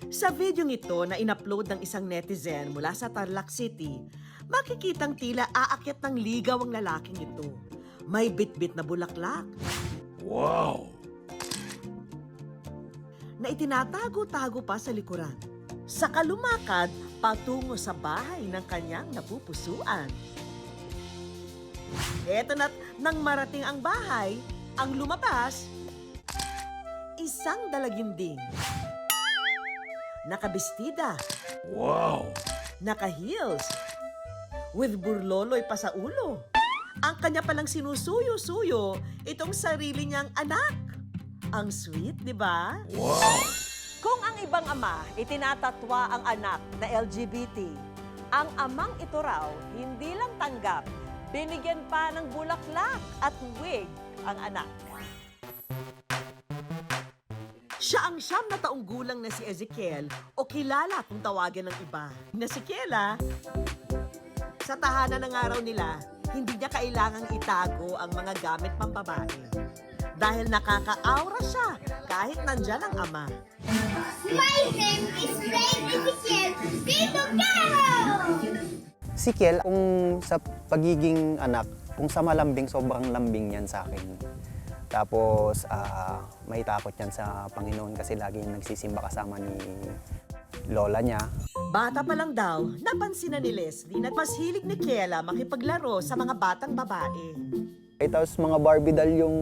Sa videong ito na inupload ng isang netizen mula sa Tarlac City, makikitang tila aakyat ng ligaw ang lalaking ito. May bitbit na bulaklak. Wow! Na itinatago-tago pa sa likuran. Saka lumakad patungo sa bahay ng kanyang napupusuan. Eto na't nang marating ang bahay, ang lumabas, isang dalaginding. Nakabestida, Wow! naka-heels, with burloloy pa sa ulo. Ang kanya palang sinusuyo-suyo itong sarili niyang anak. Ang sweet, di ba? Wow! Kung ang ibang ama itinatatwa ang anak na LGBT, ang amang ito raw hindi lang tanggap, binigyan pa ng bulaklak at wig ang anak. Siya ang 9 na taong gulang na si Ezekiel o kilala kung tawagin ng iba na si Kela. Sa tahanan ng araw nila, hindi niya kailangang itago ang mga gamit pambabae. Dahil nakaka-aura siya kahit nandyan ang ama. My name is Ray Ezekiel Tito Caro! Si Kiel, kung sa pagiging anak, kung sa malambing, sobrang lambing yan sa akin. Tapos, may takot yan sa Panginoon kasi lagi nagsisimba kasama ni lola niya. Bata pa lang daw, napansin na ni Leslie na mas hilig ni Kela makipaglaro sa mga batang babae. Tapos mga Barbie doll yung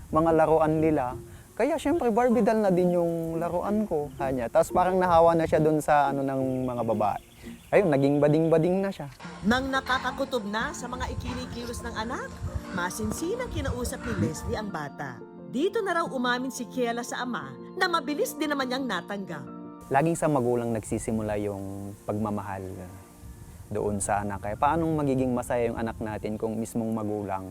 mga laruan nila. Kaya syempre Barbie doll na din yung laruan ko. Kanya. Tapos parang nahawa na siya dun sa ng mga babae. Ayun, naging bading-bading na siya. Nang nakakakutob na sa mga ikinikilos ng anak, masinsinang kinausap ni Leslie ang bata. Dito na raw umamin si Kela sa ama na mabilis din naman niyang natanggap. Laging sa magulang nagsisimula yung pagmamahal doon sa anak. Kaya paanong magiging masaya yung anak natin kung mismong magulang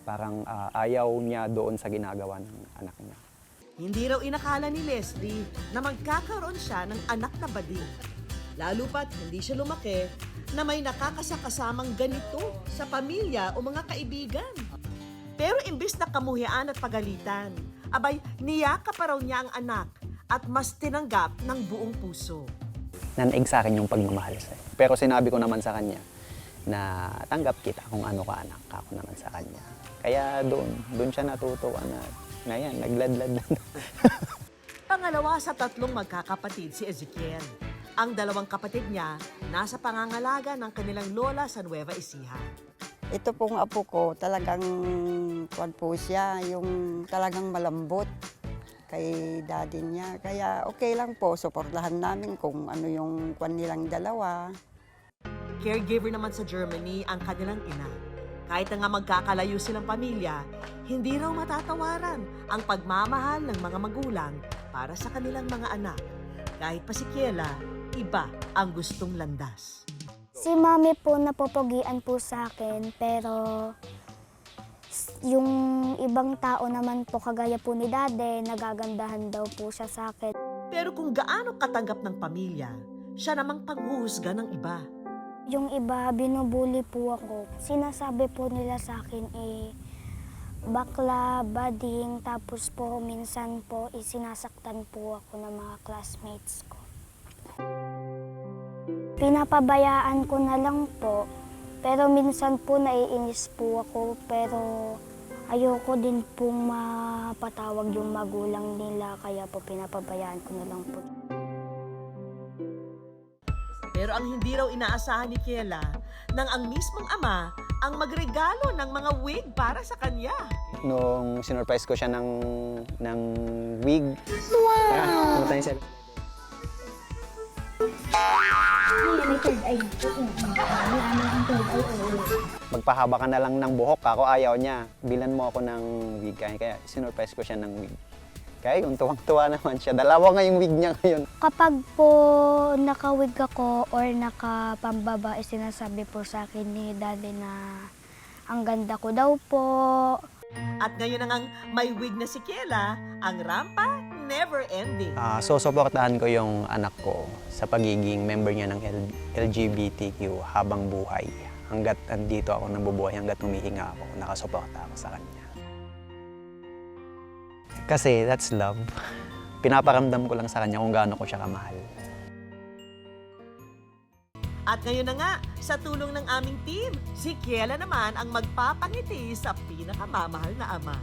parang ayaw niya doon sa ginagawa ng anak niya. Hindi raw inakala ni Leslie na magkakaroon siya ng anak na bading. Lalo pat hindi siya lumaki na may nakakasakasamang ganito sa pamilya o mga kaibigan. Pero imbis na kamuhian at pagalitan, abay niyaka pa raw niya ang anak at mas tinanggap ng buong puso. Nanaig sa akin yung pagmamahal sa'yo. Pero sinabi ko naman sa kanya na tanggap kita kung ano ka anak, ako naman sa kanya. Kaya doon siya natutuwa na ngayon, nagladlad na. Pangalawa sa 3 magkakapatid si Ezekiel. Ang 2 kapatid niya nasa pangangalaga ng kanilang lola sa Nueva Ecija. Ito pong apo ko, talagang kwan po siya, yung talagang malambot kay daddy niya. Kaya okay lang po, suportahan namin kung ano yung kwan nilang dalawa. Caregiver naman sa Germany ang kanilang ina. Kahit na nga magkakalayo silang pamilya, hindi raw matatawaran ang pagmamahal ng mga magulang para sa kanilang mga anak. Kahit pa si Kela, iba ang gustong landas. Si mami po napopogian po sa akin, pero yung ibang tao naman po kagaya po ni Dade, nagagandahan daw po siya sa akin. Pero kung gaano katanggap ng pamilya, siya namang panghuhusga ng iba. Yung iba, binubuli po ako. Sinasabi po nila sa akin bakla, bading, tapos po minsan po isinasaktan po ako ng mga classmates ko. Pinapabayaan ko na lang po, pero minsan po naiinis po ako, pero ayoko din pong mapatawag yung magulang nila, kaya po pinapabayaan ko na lang po. Pero ang hindi raw inaasahan ni Kela nang ang mismong ama ang magregalo ng mga wig para sa kanya. Nung sinurprise ko siya ng wig. Wow! Magpahaba ka na lang ng buhok, ako ayaw niya. Bilan mo ako ng wig. Kaya sinurprise ko siya ng wig. Kaya yun, tuwang-tuwa naman siya. 2 nga yung wig niya ngayon. Kapag po nakawig ako or nakapambaba, sinasabi po sa akin ni Daddy na ang ganda ko daw po. At ngayon ang may wig na si Kela, ang rampa never ending. So, suportahan ko yung anak ko sa pagiging member niya ng LGBTQ habang buhay. Hanggat andito ako nabubuhay, hanggat humihinga ako, nakasuporta ako sa kanya. Kasi that's love. pinaparamdam ko lang sa kanya kung gaano ko siya kamahal. At ngayon na nga, sa tulong ng aming team, si Kiela naman ang magpapangiti sa pinakamamahal na ama.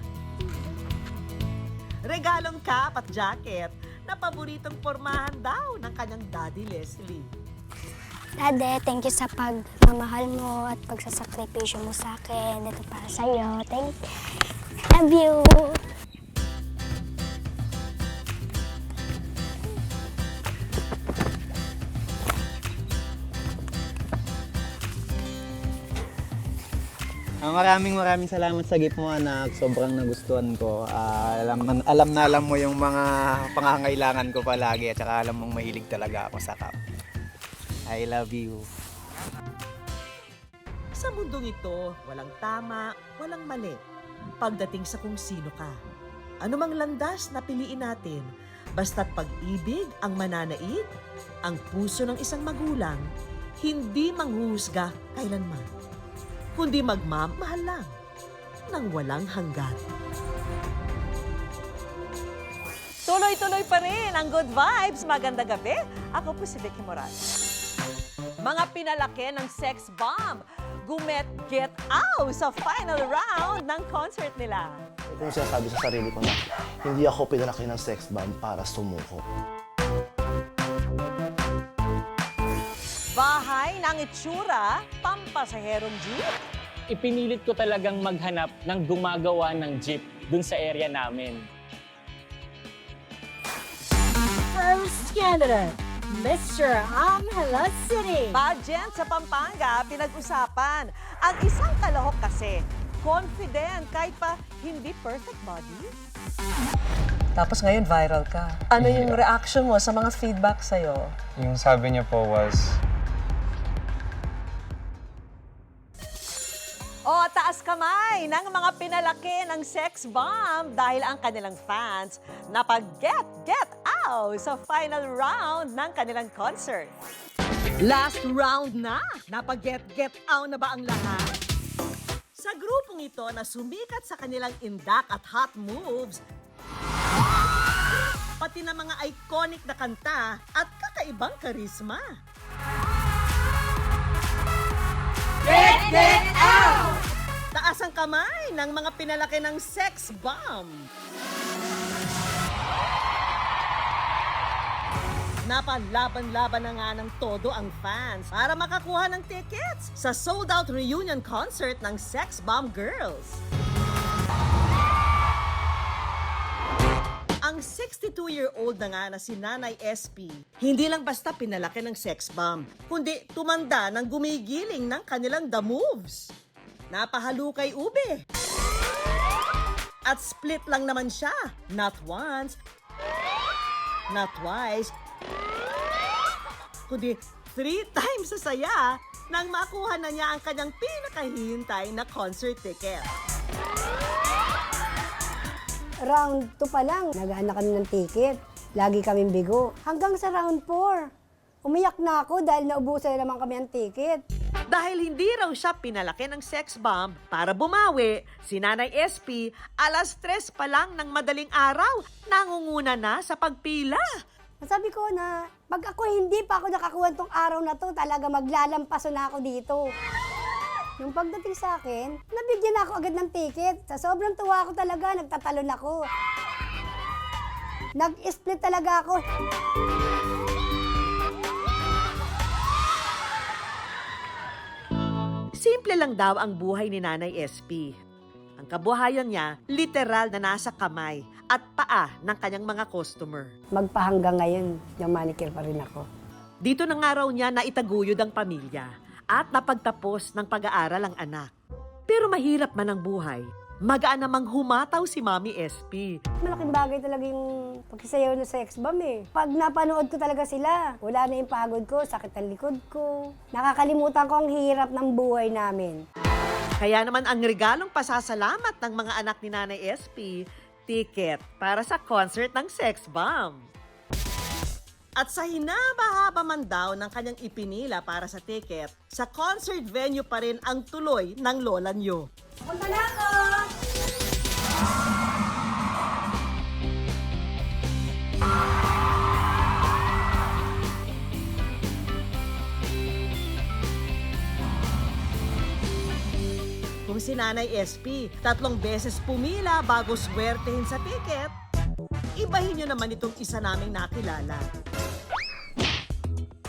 Regalong cap at jacket na paboritong pormahan daw ng kanyang daddy Leslie. Dade, thank you sa pagmamahal mo at pagsasakripisyo mo sa akin. Ito para sa'yo. Love you! Maraming salamat sa gift mo, anak. Sobrang nagustuhan ko. Alam mo yung mga pangangailangan ko palagi at saka alam mong mahilig talaga ako sa cup. I love you. Sa mundong ito, walang tama, walang mali. Pagdating sa kung sino ka. Anumang landas na piliin natin, basta't pag-ibig ang mananait, ang puso ng isang magulang, hindi manghuhusga kailanman, kundi magmamahal lang ng walang hanggan. Tuloy-tuloy pa rin ang good vibes. Magandang gabi. Ako po si Vicky Moral. Mga pinalaki ng sex bomb, get out sa final round ng concert nila. Ito yung sinasabi sa sarili ko na hindi ako pinalaki ng sex bomb para sumuko. Bahay ng itsura, pampasaherong jeep. Ipinilit ko talagang maghanap ng gumagawa ng jeep dun sa area namin. First candidate, Mr. Angeles City. Pageant sa Pampanga, pinag-usapan. Ang isang kalahok kasi, confident kahit pa hindi perfect body. Tapos ngayon viral ka. Ano yung reaction mo sa mga feedback sa'yo? Yung sabi niya po was, O taas kamay ng mga pinalaki ng sex bomb dahil ang kanilang fans napag-get out sa final round ng kanilang concert. Last round na! Napag-get out na ba ang lahat? Sa grupong ito na sumikat sa kanilang indak at hot moves, pati na mga iconic na kanta at kakaibang karisma. Get out! Taas ang kamay ng mga pinalaki ng sex bomb. Napalaban-laban na nga ng todo ang fans para makakuha ng tickets sa sold-out reunion concert ng Sex Bomb Girls. Ang 62-year-old na nga na si Nanay SP, hindi lang basta pinalaki ng sex bomb, kundi tumanda ng gumigiling ng kanilang The Moves. Napahalukay ube. At split lang naman siya, not once, not twice, kundi 3 times sa saya nang makuha na niya ang kanyang pinakahihintay na concert ticket. Round 2 pa lang, naghahanap kami ng ticket. Lagi kaming bigo. Hanggang sa round 4, umiyak na ako dahil naubusan na naman kami ng ticket. Dahil hindi raw siya pinalaki ng sex bomb, para bumawi, si Nanay SP, alas 3 pa lang ng madaling araw, nangunguna na sa pagpila. Sabi ko na, pag ako hindi pa ako nakakuha tong araw na to, talaga maglalampaso na ako dito. Nung pagdating sa akin, nabigyan ako agad ng ticket. Sa sobrang tuwa ko talaga, nagtatalon ako. Nag-split talaga ako. Simple lang daw ang buhay ni Nanay SP. Ang kabuhayan niya, literal na nasa kamay at paa ng kanyang mga customer. Magpahanggang ngayon, yung manicure pa rin ako. Dito na nga raw niya na itaguyod ang pamilya at napagtapos ng pag-aaral ang anak. Pero mahirap man ang buhay, magaan namang humataw si Mami SP. Malaking bagay talaga yung pagsasayaw ng sex bomb eh. Pag napanood ko talaga sila, wala na yung pagod ko, sakit ang likod ko. Nakakalimutan ko ang hirap ng buhay namin. Kaya naman ang regalong pasasalamat ng mga anak ni Nanay SP, ticket para sa concert ng Sex Bomb. At sa hinaba-haba man daw ng kanyang ipinila para sa ticket, sa concert venue pa rin ang tuloy ng lola niyo. Punta na ako! si Nanay SP. 3 beses pumila bago swertehin sa ticket. Ibahin nyo naman itong isa naming nakilala.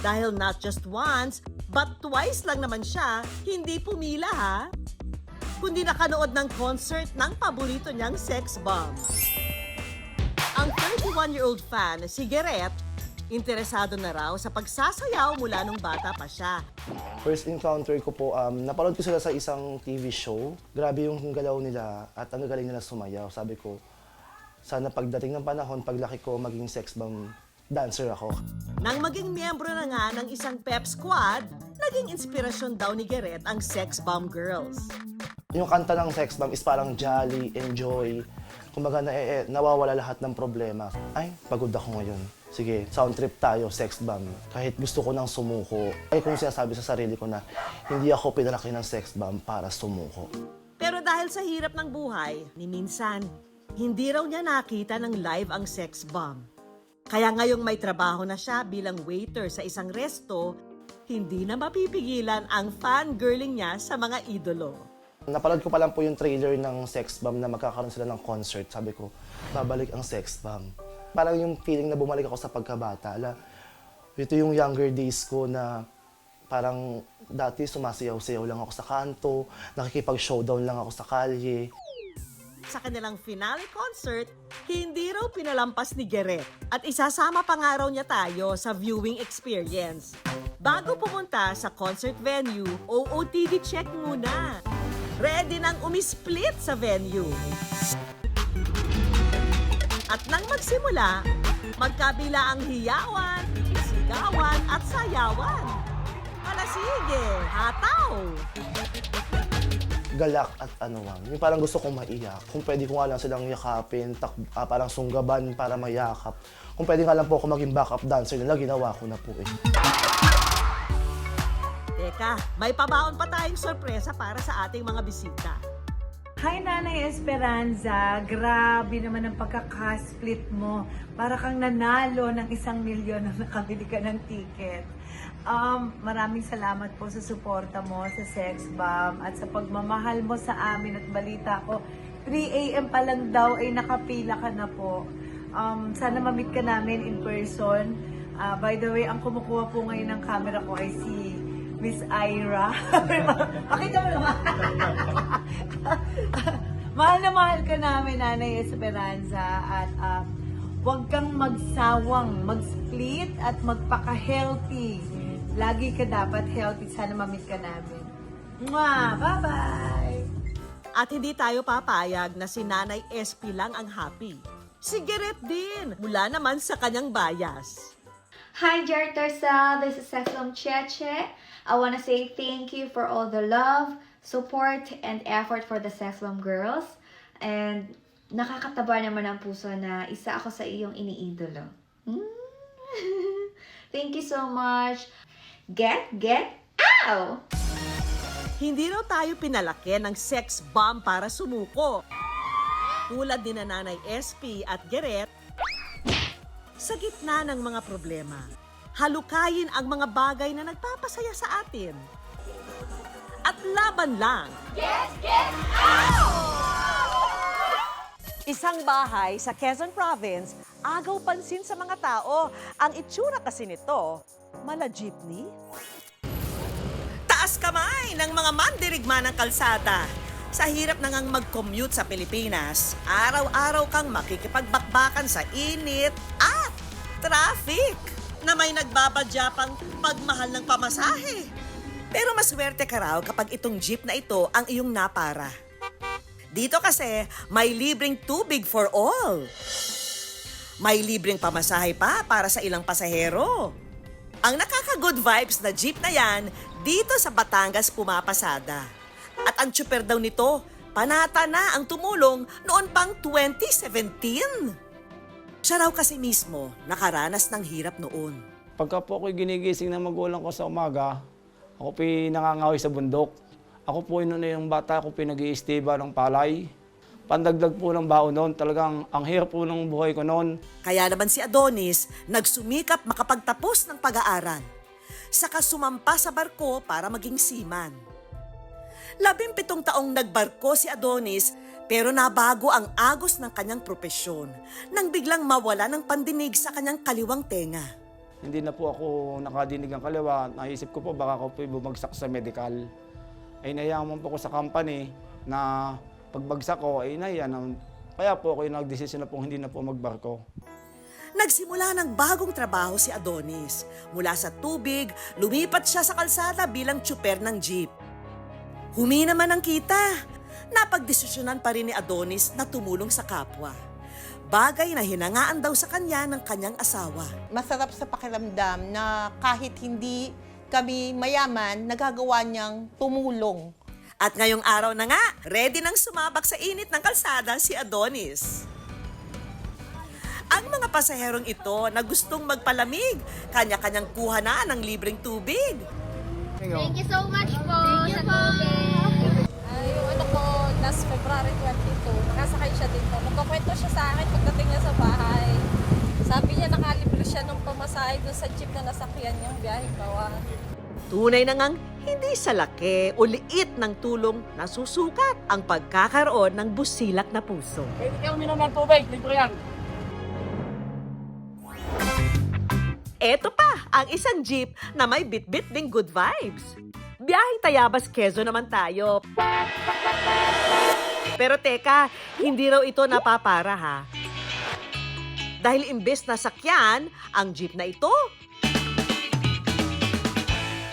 Dahil not just once, but twice lang naman siya, hindi pumila ha. Kundi nakanood ng concert ng paborito niyang sex bomb. Ang 31-year-old fan, si Gerrit, interesado na raw sa pagsasayaw mula nung bata pa siya. First encounter ko po, napanood ko sila sa isang TV show. Grabe yung galaw nila at ang galing nila sumayaw. Sabi ko, sana pagdating ng panahon, paglaki ko, maging sex bomb dancer ako. Nang maging miyembro na nga ng isang pep squad, naging inspirasyon daw ni Gerrit ang Sex Bomb Girls. Yung kanta ng sex bomb is parang jolly, enjoy. Kumbaga nawawala lahat ng problema. Ay, pagod ako ngayon. Sige, sound trip tayo, sex bomb. Kahit gusto ko nang sumuko. Ay kung sinasabi sa sarili ko na hindi ako pinalaki ng sex bomb para sumuko. Pero dahil sa hirap ng buhay, ni minsan, hindi raw niya nakita ng live ang sex bomb. Kaya ngayong may trabaho na siya bilang waiter sa isang resto, hindi na mapipigilan ang fangirling niya sa mga idolo. Napanood ko pa lang po yung trailer ng sex bomb na magkakaroon sila ng concert. Sabi ko, babalik ang sex bomb. Parang yung feeling na bumalik ako sa pagkabata. Ito yung younger days ko na parang dati sumasayaw-sayaw lang ako sa kanto, nakikipag-showdown lang ako sa kalye. Sa kanilang finale concert, hindi raw pinalampas ni Gerrit at isasama pa nga raw niya tayo sa viewing experience. Bago pumunta sa concert venue, OOTD check muna. Ready nang umisplit sa venue. At nang magsimula, magkabila ang hiyawan, sigawan at sayawan. Malasige, hataw! Galak at yung parang gusto kong maiyak. Kung pwede ko nga lang silang yakapin, parang sunggaban para mayakap. Kung pwede nga lang po ako maging backup dancer nila, ginawa ko na po eh. Teka, may pabaon pa tayong sorpresa para sa ating mga bisita. Hi, Nanay Esperanza. Grabe naman ang pagkakasplit mo. Para kang nanalo ng 1 milyon na nakabili ka ng ticket. Maraming salamat po sa suporta mo sa Sex Bomb at sa pagmamahal mo sa amin at balita ko. 3 a.m. pa lang daw ay nakapila ka na po. Sana ma-meet ka namin in person. By the way, ang kumukuha po ngayon ng camera ko ay si Miss Ira. Pakita mo naman. Mahal na mahal ka namin, Nanay Esperanza. At huwag kang magsawang mag-split at magpaka-healthy. Lagi ka dapat healthy. Sana ma-meet ka namin. Mwah! Bye-bye! At hindi tayo papayag na si Nanay SP lang ang happy. Si Gerrit din, mula naman sa kanyang bias. Hi, Jar Tarsal. This is Sexom Cheche. I want to say thank you for all the love, support, and effort for the Sex Bomb Girls. And nakakataba naman ang puso na isa ako sa iyong iniidolo. Thank you so much. Get, ow! Hindi raw tayo pinalaki ng sex bomb para sumuko. Tulad ni na Nanay SP at Gerrit, sa gitna ng mga problema, halukayin ang mga bagay na nagpapasaya sa atin. At laban lang. Get out! Isang bahay sa Quezon Province, agaw pansin sa mga tao. Ang itsura kasi nito, mala jeepney. Taas kamay ng mga mandirigma ng kalsada. Sa hirap na ngang mag-commute sa Pilipinas, araw-araw kang makikipagbakbakan sa init at traffic na may nagbabadya pang pagmahal ng pamasahe. Pero maswerte ka raw kapag itong jeep na ito ang iyong napara. Dito kasi may libreng tubig for all. May libreng pamasahe pa para sa ilang pasahero. Ang nakaka-good vibes na jeep na yan, dito sa Batangas pumapasada. At ang tsuper daw nito, panata na ang tumulong noon pang 2017. Siya raw kasi mismo nakaranas ng hirap noon. Pagka po ako'y ginigising ng magulang ko sa umaga, ako po'y nangangahoy sa bundok. Ako po yung bata ko pinag-iistiba ng palay. Pandagdag po ng baon noon. Talagang ang hirap po ng buhay ko noon. Kaya naman si Adonis nagsumikap makapagtapos ng pag-aaral. Saka sumampa sa barko para maging seaman. 17 taong nagbarko si Adonis pero nabago ang agos ng kanyang propesyon nang biglang mawala ng pandinig sa kanyang kaliwang tenga. Hindi na po ako nakadinig ng kaliwa. Naisip ko po baka ako po bumagsak sa medical. Ay nayaman po ko sa company na pagbagsak ko ay nayan. Kaya po ako yung nagdesisyon na po hindi na po magbarko. Nagsimula ng bagong trabaho si Adonis. Mula sa tubig, lumipat siya sa kalsada bilang tsuper ng jeep. Humina man ang kita. Napagdesisyonan pa rin ni Adonis na tumulong sa kapwa. Bagay na hinangaan daw sa kanya ng kanyang asawa. Masarap sa pakiramdam na kahit hindi kami mayaman, nagagawa niyang tumulong. At ngayong araw na nga, ready nang sumabak sa init ng kalsada si Adonis. Ang mga pasaherong ito na gustong magpalamig, kanya-kanyang kuha na ng libreng tubig. Thank you so much po sa tubig. Yung ano ko, last February 22, nakasakay siya dito. Magkakwento siya sa akin pagdating niya sa bahay. Sabi niya nakalibre siya ng pamasahe doon sa jeep na nasakyan niyang biyahe kawan. Tunay na ngang hindi sa laki o liit ng tulong na susukat ang pagkakaroon ng busilak na puso. Pwede kayo uminom ng tubig, libre yan. Eto pa ang isang jeep na may bit-bit ding good vibes. Biyaheng Tayabas, Quezon naman tayo. Pero teka, hindi raw ito napapara ha. Dahil imbes na sakyan, ang jeep na ito,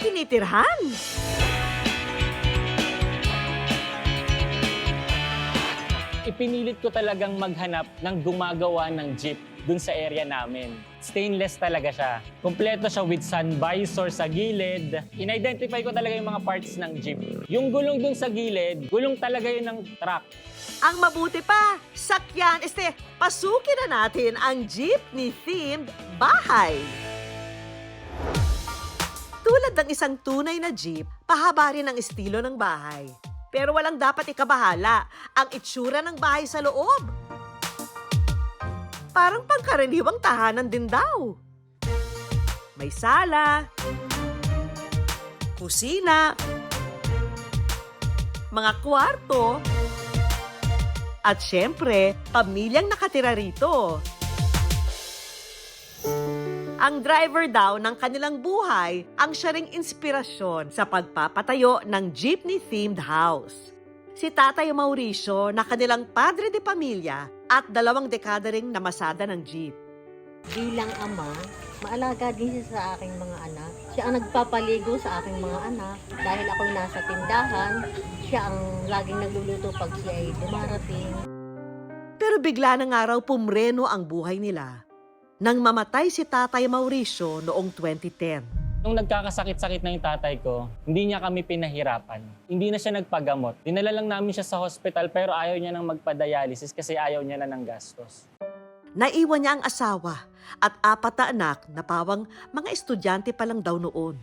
tinitirhan. Ipinilit ko talagang maghanap ng gumagawa ng jeep dun sa area namin. Stainless talaga siya. Kompleto siya with sun visor sa gilid. In-identify ko talaga yung mga parts ng jeep. Yung gulong dun sa gilid, gulong talaga yun ng truck. Ang mabuti pa, sakyan, pasukin na natin ang jeepney-themed bahay. Tulad ng isang tunay na jeep, pahaba rin ang estilo ng bahay. Pero walang dapat ikabahala ang itsura ng bahay sa loob. Parang pangkaraniwang tahanan din daw. May sala, kusina, mga kwarto, at syempre, pamilyang nakatira rito. Ang driver daw ng kanilang buhay ang siya ring inspirasyon sa pagpapatayo ng jeepney-themed house. Si Tatay Mauricio na kanilang padre de pamilya at 2 dekada ring namasada ng jeep. Bilang ama, maalaga din siya sa aking mga anak. Siya ang nagpapaligo sa aking mga anak. Dahil ako'y nasa tindahan, siya ang laging nagluluto pag siya ay dumarating. Pero bigla na nga raw pumreno ang buhay nila nang mamatay si Tatay Mauricio noong 2010. Nung nagkakasakit-sakit na yung tatay ko, hindi niya kami pinahirapan. Hindi na siya nagpagamot. Dinala lang namin siya sa hospital pero ayaw niya nang magpa-dialysis kasi ayaw niya na ng gastos. Naiwan niya ang asawa at 4 na anak na pawang mga estudyante pa lang daw noon.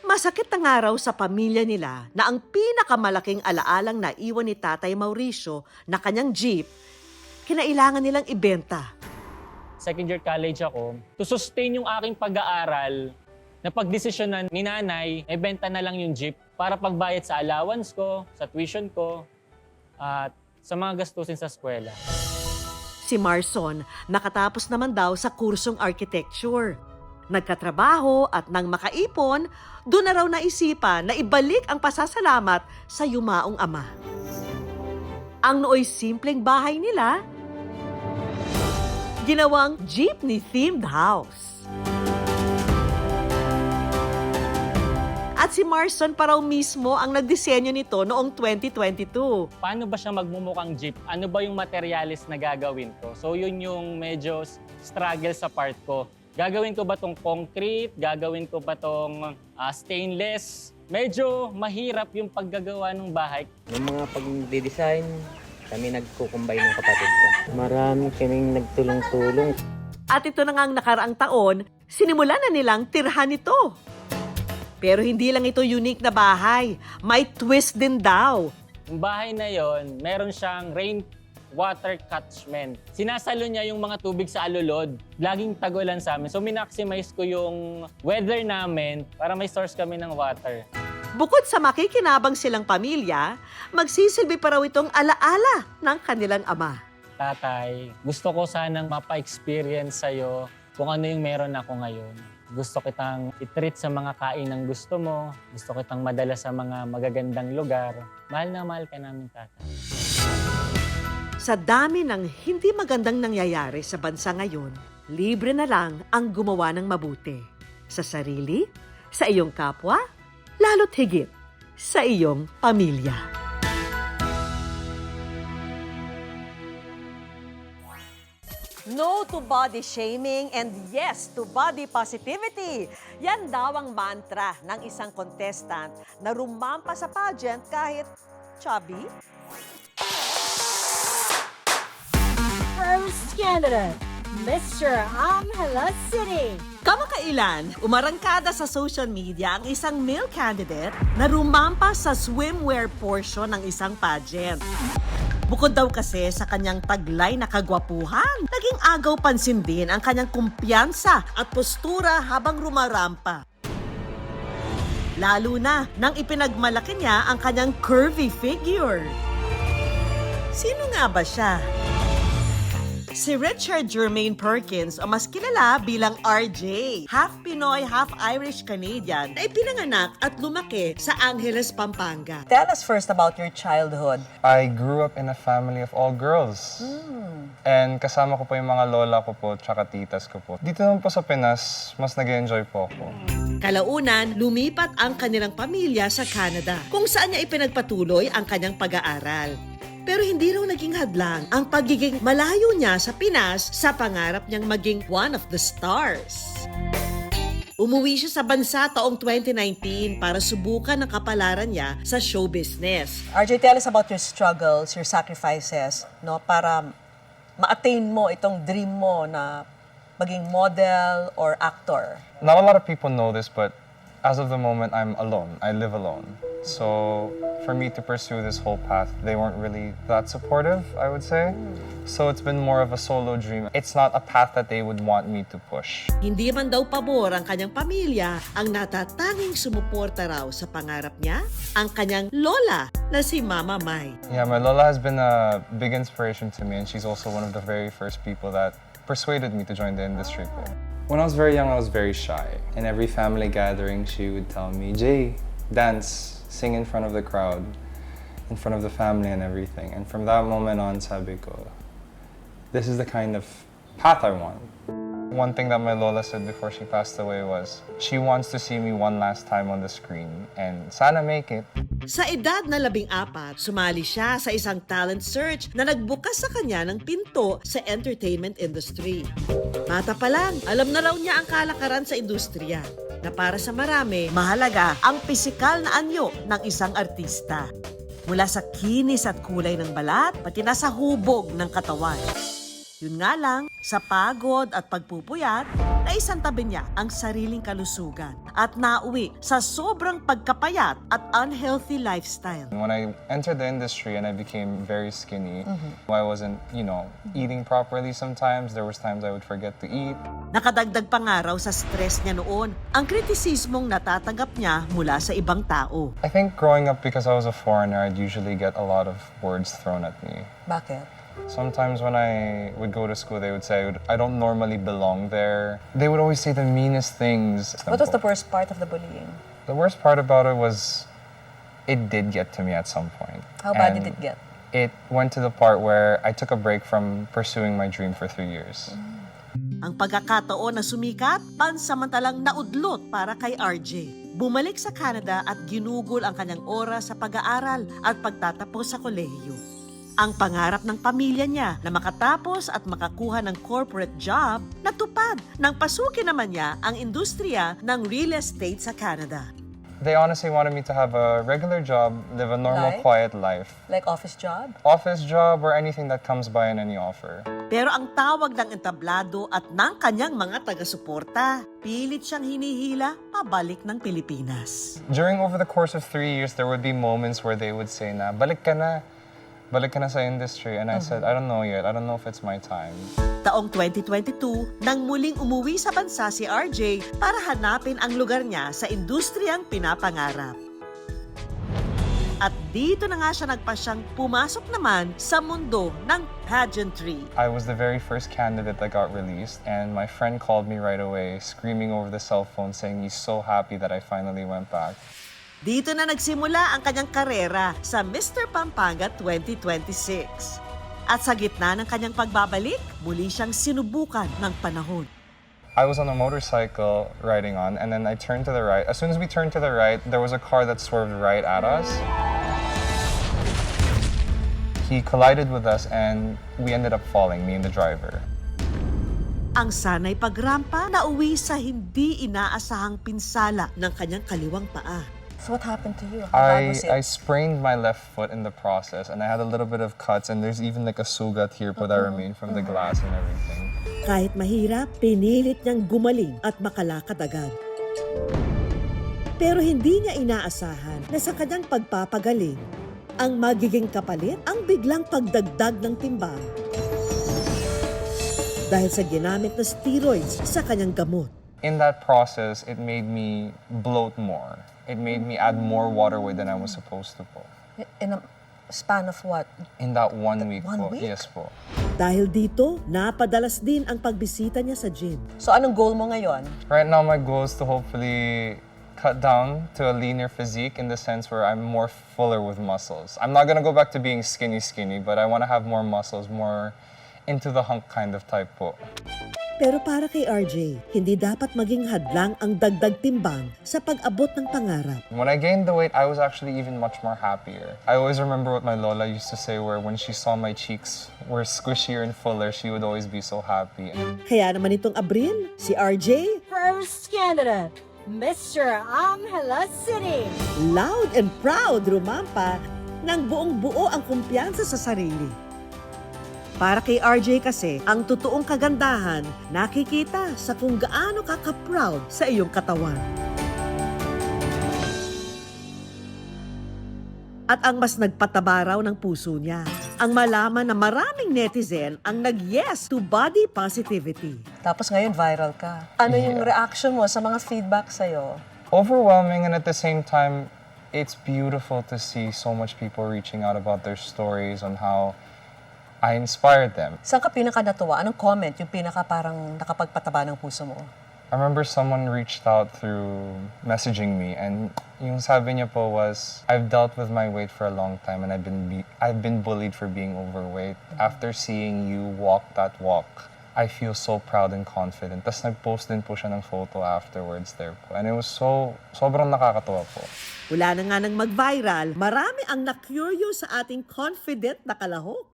Masakit na nga raw sa pamilya nila na ang pinakamalaking alaalang naiwan ni Tatay Mauricio na kanyang jeep, kinailangan nilang ibenta. Second year college ako. To sustain yung aking pag-aaral, napagdesisyonan ni nanay, ibenta na lang yung jeep para pagbayad sa allowance ko, sa tuition ko, at sa mga gastusin sa eskwela. Si Marson nakatapos naman daw sa kursong architecture. Nagkatrabaho at nang makaipon, doon na raw naisipan na ibalik ang pasasalamat sa yumaong ama. Ang nooy simpleng bahay nila, ginawang jeepney-themed house. At si Marson pa raw mismo ang nagdisenyo nito noong 2022. Paano ba siya magmumukhang jeep? Ano ba yung materialis na gagawin ko? So yun yung medyo struggle sa part ko. Gagawin ko ba tong concrete? Gagawin ko ba tong stainless? Medyo mahirap yung paggagawa ng bahay. Yung mga pag-design, kami nagkukumbay ng kapatid ko. Marami kaming nagtulong-tulong. At ito na nga ang nakaraang taon, sinimulan na nilang tirhan ito. Pero hindi lang ito unique na bahay. May twist din daw. Yung bahay na yon, meron siyang rainwater catchment. Sinasalo niya yung mga tubig sa alulod. Laging tagulan sa amin. So, minaximize ko yung weather namin para may source kami ng water. Bukod sa makikinabang silang pamilya, magsisilbi pa raw itong alaala ng kanilang ama. Tatay, gusto ko sanang mapa-experience sa'yo kung ano yung meron ako ngayon. Gusto kitang i-treat sa mga kain ng gusto mo. Gusto kitang madala sa mga magagandang lugar. Mahal na mahal ka namin, tatay. Sa dami ng hindi magandang nangyayari sa bansa ngayon, libre na lang ang gumawa ng mabuti. Sa sarili, sa iyong kapwa, lalo't higit sa iyong pamilya. No to body shaming and yes to body positivity. Yan daw ang mantra ng isang contestant na rumampa sa pageant kahit chubby. First candidate, Mr. Angela City. Kamakailan, umarangkada sa social media ang isang male candidate na rumampa sa swimwear portion ng isang pageant. Bukod daw kasi sa kanyang taglay na kagwapuhan, naging agaw pansin din ang kanyang kumpiyansa at postura habang rumarampa. Lalo na nang ipinagmalaki niya ang kanyang curvy figure. Sino nga ba siya? Si Richard Jermaine Perkins o mas kilala bilang RJ, half Pinoy, half Irish Canadian na ipinanganak at lumaki sa Angeles, Pampanga. Tell us first about your childhood. I grew up in a family of all girls. And kasama ko po yung mga lola ko po, tsaka titas ko po. Dito naman po sa Pinas, mas nag-enjoy po ako. Kalaunan, lumipat ang kanilang pamilya sa Canada, kung saan niya ipinagpatuloy ang kanyang pag-aaral. Pero hindi raw naging hadlang ang pagiging malayo niya sa Pinas sa pangarap niyang maging one of the stars. Umuwi siya sa bansa taong 2019 para subukan ang kapalaran niya sa show business. RJ, tell us about your struggles, your sacrifices, no, para ma-attain mo itong dream mo na maging model or actor. Not a lot of people know this, but as of the moment, I'm alone. I live alone. So for me to pursue this whole path, they weren't really that supportive, I would say. So it's been more of a solo dream. It's not a path that they would want me to push. Hindi man daw pabor ang kanyang pamilya, ang natatanging sumuporta raw sa pangarap niya, ang kanyang lola na si Mama Mai. Yeah, my Lola has been a big inspiration to me, and she's also one of the very first people that persuaded me to join the industry. When I was very young, I was very shy. In every family gathering, she would tell me, Jay, dance, sing in front of the crowd, in front of the family and everything. And from that moment on, sabi ko, this is the kind of path I want. One thing that my Lola said before she passed away was, she wants to see me one last time on the screen, and sana make it. Sa edad na 14, sumali siya sa isang talent search na nagbukas sa kanya ng pinto sa entertainment industry. Bata pa lang, alam na raw niya ang kalakaran sa industriya, na para sa marami, mahalaga ang pisikal na anyo ng isang artista. Mula sa kinis at kulay ng balat, pati na sa hubog ng katawan. Yun nga lang, sa pagod at pagpupuyat, naisantabi niya ang sariling kalusugan at nauwi sa sobrang pagkapayat at unhealthy lifestyle. When I entered the industry and I became very skinny, I wasn't, eating properly sometimes. There was times I would forget to eat. Nakadagdag pa nga raw sa stress niya noon ang kritisismong natatanggap niya mula sa ibang tao. I think growing up, because I was a foreigner, I'd usually get a lot of words thrown at me. Bakit? Sometimes when I would go to school, they would say, I don't normally belong there. They would always say the meanest things. What was the worst part of the bullying? The worst part about it was, it did get to me at some point. How bad did it get? It went to the part where I took a break from pursuing my dream for 3 years. Ang pagkakataon na sumikat, pansamantalang naudlot para kay RJ. Bumalik sa Canada at ginugol ang kanyang oras sa pag-aaral at pagtatapos sa kolehiyo. Ang pangarap ng pamilya niya na makatapos at makakuha ng corporate job, natupad nang pasukin naman niya ang industriya ng real estate sa Canada. They honestly wanted me to have a regular job, live a normal, quiet life. Like office job? Office job or anything that comes by in any offer. Pero ang tawag ng entablado at ng kanyang mga taga-suporta, pilit siyang hinihila pabalik ng Pilipinas. During over the course of 3 years, there would be moments where they would say na, balik ka na sa industry. And I said, I don't know yet. I don't know if it's my time. Taong 2022, nang muling umuwi sa bansa si RJ para hanapin ang lugar niya sa industriyang pinapangarap. dito na nga siya nagpasyang pumasok naman sa mundo ng pageantry. I was the very first candidate that got released, and my friend called me right away, screaming over the cell phone, saying he's so happy that I finally went back. Dito na nagsimula ang kanyang karera sa Mr. Pampanga 2026. At sa gitna ng kanyang pagbabalik, muli siyang sinubukan ng panahon. I was on a motorcycle riding on, and then I turned to the right. As soon as we turned to the right, there was a car that swerved right at us. He collided with us, and we ended up falling, me and the driver. Ang sanay pagrampa na uwi sa hindi inaasahang pinsala ng kanyang kaliwang paa. So what happened to you? How bad was it? I sprained my left foot in the process, and I had a little bit of cuts, and there's even like a sugat here that remained from the glass and everything. Kahit mahirap, pinilit niyang gumaling at makalakad agad. Pero hindi niya inaasahan na sa kanyang pagpapagaling, ang magiging kapalit ang biglang pagdagdag ng timbang. Dahil sa ginamit na steroids sa kanyang gamot. In that process, it made me bloat more. It made me add more water weight than I was supposed to po. In a span of what? In that 1 week po. week? Yes po. Dahil dito, napadalas din ang pagbisita niya sa gym. So anong goal mo ngayon? Right now, my goal is to hopefully cut down to a leaner physique in the sense where I'm more fuller with muscles. I'm not gonna go back to being skinny, but I want to have more muscles, more into the hunk kind of type po. Pero para kay RJ, hindi dapat maging hadlang ang dagdag timbang sa pag-abot ng pangarap. When I gained the weight, I was actually even much more happier. I always remember what my lola used to say, where when she saw my cheeks were squishier and fuller, she would always be so happy. Kaya naman itong Abril, si RJ, First candidate, Mr. Angeles City. loud and proud rumampa ng buong-buo ang kumpiyansa sa sarili. Para kay RJ kasi, ang totoong kagandahan nakikita sa kung gaano ka ka-proud sa iyong katawan. At ang mas nagpataba raw ng puso niya, ang malaman na maraming netizen ang nag-yes to body positivity. Tapos ngayon viral ka. Ano yung reaction mo sa mga feedback sa'yo? Overwhelming, and at the same time, it's beautiful to see so much people reaching out about their stories on how I inspired them. Saan ka pinaka-natuwa? Anong comment yung pinaka-parang nakapagpataba ng puso mo? I remember someone reached out through messaging me, and yung sabi niya po was, I've dealt with my weight for a long time, and I've been bullied for being overweight. After seeing you walk that walk, I feel so proud and confident. Tapos nag-post din po siya ng photo afterwards there po. And it was sobrang nakakatuwa po. Wala na nga nang mag-viral, marami ang na-curious sa ating confident na kalahok.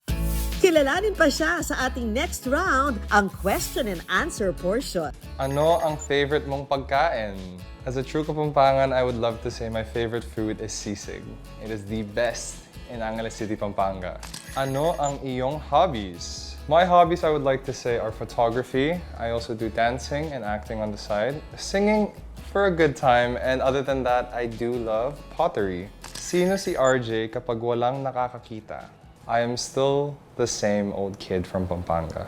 Kilalanin pa siya sa ating next round, ang question and answer portion. Ano ang favorite mong pagkain? As a true Kapampangan, I would love to say my favorite food is sisig. It is the best in Angeles City, Pampanga. Ano ang iyong hobbies? My hobbies, I would like to say, are photography. I also do dancing and acting on the side. Singing for a good time, and other than that, I do love pottery. Sino si RJ kapag walang nakakakita? I am still the same old kid from Pampanga.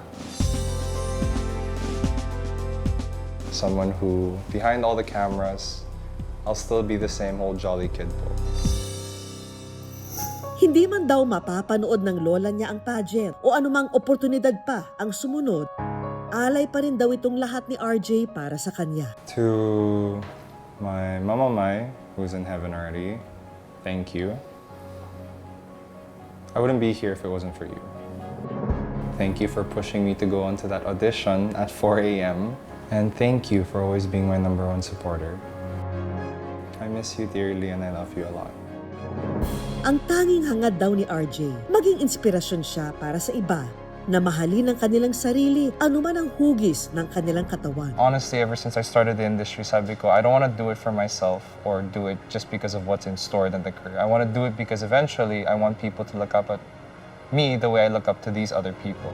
Someone who, behind all the cameras, I'll still be the same old jolly kid po. Hindi man daw mapapanood ng lola niya ang pageant o anumang oportunidad pa ang sumunod, alay pa rin daw itong lahat ni RJ para sa kanya. To my Mama Mai, who's in heaven already, thank you. I wouldn't be here if it wasn't for you. Thank you for pushing me to go onto that audition at 4 a.m. And thank you for always being my #1 supporter. I miss you dearly and I love you a lot. Ang tanging hangad daw ni RJ, maging inspirasyon siya para sa iba na mahalin ang kanilang sarili, anuman ang hugis ng kanilang katawan. Honestly, ever since I started the industry, sabi ko, I don't want to do it for myself or do it just because of what's in store in the career. I want to do it because eventually I want people to look up at me the way I look up to these other people.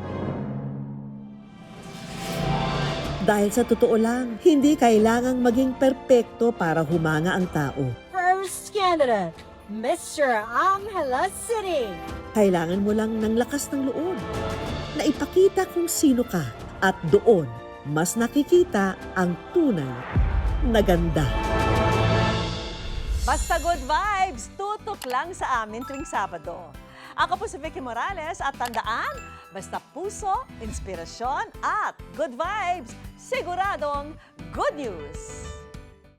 Dahil sa totoo lang, hindi kailangang maging perpekto para humanga ang tao. First candidate, Mr. Angeles City. Kailangan mo lang ng lakas ng loob na ipakita kung sino ka at doon mas nakikita ang tunay na ganda. Basta good vibes, tutok lang sa amin tuwing Sabado. Ako po si Vicky Morales at tandaan, basta puso, inspirasyon at good vibes, siguradong good news!